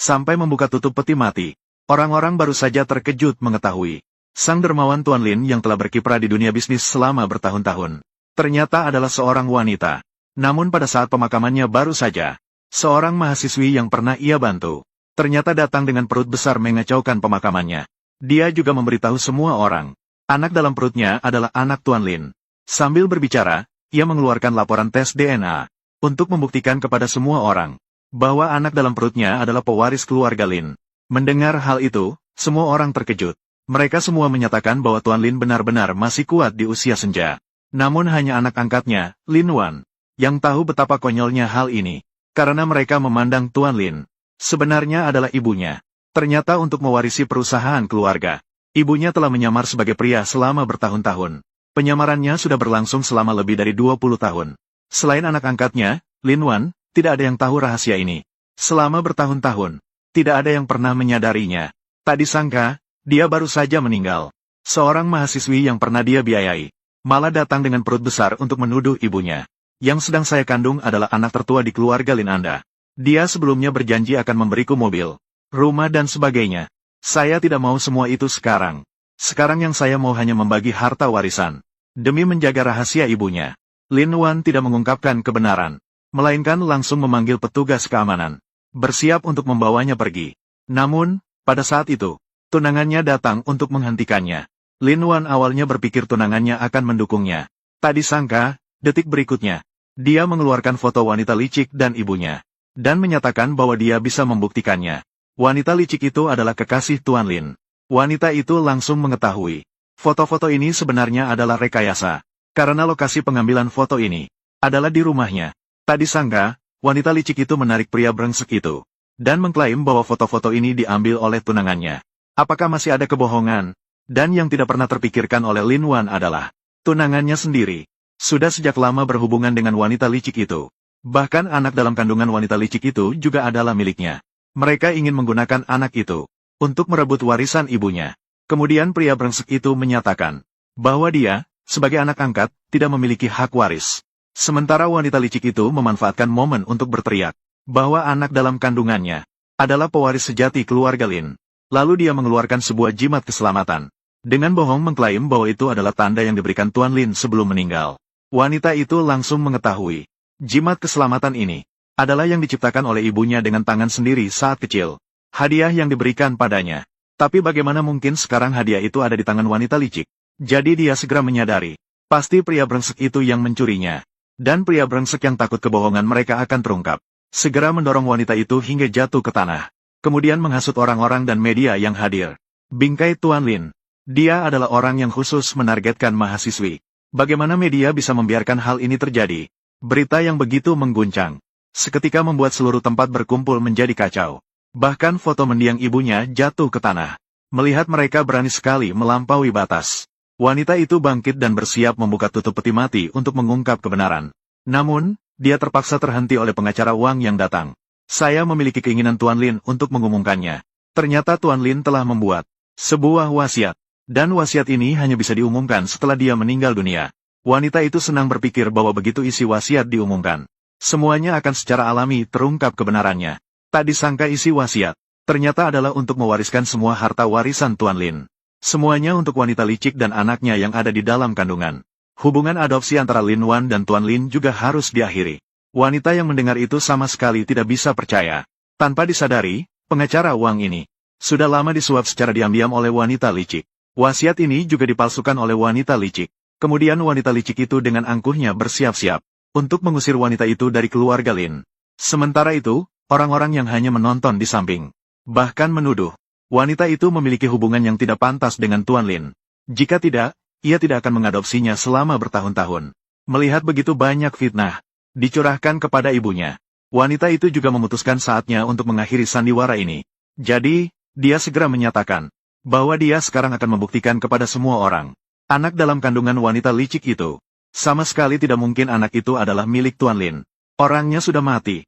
sampai membuka tutup peti mati. Orang-orang baru saja terkejut mengetahui sang dermawan Tuan Lin yang telah berkiprah di dunia bisnis selama bertahun-tahun ternyata adalah seorang wanita. Namun pada saat pemakamannya baru saja, seorang mahasiswi yang pernah ia bantu ternyata datang dengan perut besar mengacaukan pemakamannya. Dia juga memberitahu semua orang, anak dalam perutnya adalah anak Tuan Lin. Sambil berbicara, ia mengeluarkan laporan tes DNA untuk membuktikan kepada semua orang bahwa anak dalam perutnya adalah pewaris keluarga Lin. Mendengar hal itu, semua orang terkejut. Mereka semua menyatakan bahwa Tuan Lin benar-benar masih kuat di usia senja. Namun hanya anak angkatnya, Lin Wan, yang tahu betapa konyolnya hal ini. Karena mereka memandang Tuan Lin sebenarnya adalah ibunya. Ternyata untuk mewarisi perusahaan keluarga, ibunya telah menyamar sebagai pria selama bertahun-tahun. Penyamarannya sudah berlangsung selama lebih dari 20 tahun. Selain anak angkatnya, Lin Wan, tidak ada yang tahu rahasia ini. Selama bertahun-tahun, tidak ada yang pernah menyadarinya. Tak disangka, dia baru saja meninggal. Seorang mahasiswi yang pernah dia biayai, malah datang dengan perut besar untuk menuduh ibunya. Yang sedang saya kandung adalah anak tertua di keluarga Lin Anda. Dia sebelumnya berjanji akan memberiku mobil, rumah dan sebagainya. Saya tidak mau semua itu sekarang. Sekarang yang saya mau hanya membagi harta warisan. Demi menjaga rahasia ibunya, Lin Wan tidak mengungkapkan kebenaran, melainkan langsung memanggil petugas keamanan, bersiap untuk membawanya pergi. Namun, pada saat itu, tunangannya datang untuk menghentikannya. Lin Wan awalnya berpikir tunangannya akan mendukungnya. Tak disangka, detik berikutnya, dia mengeluarkan foto wanita licik dan ibunya, dan menyatakan bahwa dia bisa membuktikannya. Wanita licik itu adalah kekasih Tuan Lin. Wanita itu langsung mengetahui, foto-foto ini sebenarnya adalah rekayasa, karena lokasi pengambilan foto ini adalah di rumahnya. Tak disangka, wanita licik itu menarik pria brengsek itu, dan mengklaim bahwa foto-foto ini diambil oleh tunangannya. Apakah masih ada kebohongan? Dan yang tidak pernah terpikirkan oleh Lin Wan adalah, tunangannya sendiri sudah sejak lama berhubungan dengan wanita licik itu. Bahkan anak dalam kandungan wanita licik itu juga adalah miliknya. Mereka ingin menggunakan anak itu untuk merebut warisan ibunya. Kemudian pria brengsek itu menyatakan bahwa dia, sebagai anak angkat, tidak memiliki hak waris. Sementara wanita licik itu memanfaatkan momen untuk berteriak bahwa anak dalam kandungannya adalah pewaris sejati keluarga Lin. Lalu dia mengeluarkan sebuah jimat keselamatan. Dengan bohong mengklaim bahwa itu adalah tanda yang diberikan Tuan Lin sebelum meninggal. Wanita itu langsung mengetahui, jimat keselamatan ini adalah yang diciptakan oleh ibunya dengan tangan sendiri saat kecil. Hadiah yang diberikan padanya. Tapi bagaimana mungkin sekarang hadiah itu ada di tangan wanita licik? Jadi dia segera menyadari, pasti pria brengsek itu yang mencurinya. Dan pria brengsek yang takut kebohongan mereka akan terungkap, segera mendorong wanita itu hingga jatuh ke tanah. Kemudian menghasut orang-orang dan media yang hadir. Bingkai Tuan Lin. Dia adalah orang yang khusus menargetkan mahasiswi. Bagaimana media bisa membiarkan hal ini terjadi? Berita yang begitu mengguncang seketika membuat seluruh tempat berkumpul menjadi kacau. Bahkan foto mendiang ibunya jatuh ke tanah. Melihat mereka berani sekali melampaui batas, wanita itu bangkit dan bersiap membuka tutup peti mati untuk mengungkap kebenaran. Namun, dia terpaksa terhenti oleh pengacara Wang yang datang. Saya memiliki keinginan Tuan Lin untuk mengumumkannya. Ternyata Tuan Lin telah membuat sebuah wasiat. Dan wasiat ini hanya bisa diumumkan setelah dia meninggal dunia. Wanita itu senang berpikir bahwa begitu isi wasiat diumumkan, semuanya akan secara alami terungkap kebenarannya. Tak disangka isi wasiat ternyata adalah untuk mewariskan semua harta warisan Tuan Lin. Semuanya untuk wanita licik dan anaknya yang ada di dalam kandungan. Hubungan adopsi antara Lin Wan dan Tuan Lin juga harus diakhiri. Wanita yang mendengar itu sama sekali tidak bisa percaya. Tanpa disadari, pengacara Wang ini sudah lama disuap secara diam-diam oleh wanita licik. Wasiat ini juga dipalsukan oleh wanita licik. Kemudian wanita licik itu dengan angkuhnya bersiap-siap untuk mengusir wanita itu dari keluarga Lin. Sementara itu, orang-orang yang hanya menonton di samping bahkan menuduh wanita itu memiliki hubungan yang tidak pantas dengan Tuan Lin. Jika tidak, ia tidak akan mengadopsinya selama bertahun-tahun. Melihat begitu banyak fitnah dicurahkan kepada ibunya, wanita itu juga memutuskan saatnya untuk mengakhiri sandiwara ini. Jadi, dia segera menyatakan bahwa dia sekarang akan membuktikan kepada semua orang, anak dalam kandungan wanita licik itu sama sekali tidak mungkin anak itu adalah milik Tuan Lin. Orangnya sudah mati.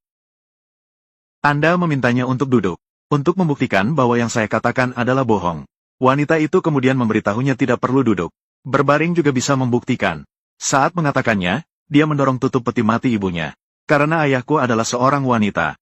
Anda memintanya untuk duduk, untuk membuktikan bahwa yang saya katakan adalah bohong. Wanita itu kemudian memberitahunya tidak perlu duduk. Berbaring juga bisa membuktikan. Saat mengatakannya, dia mendorong tutup peti mati ibunya. Karena ayahku adalah seorang wanita.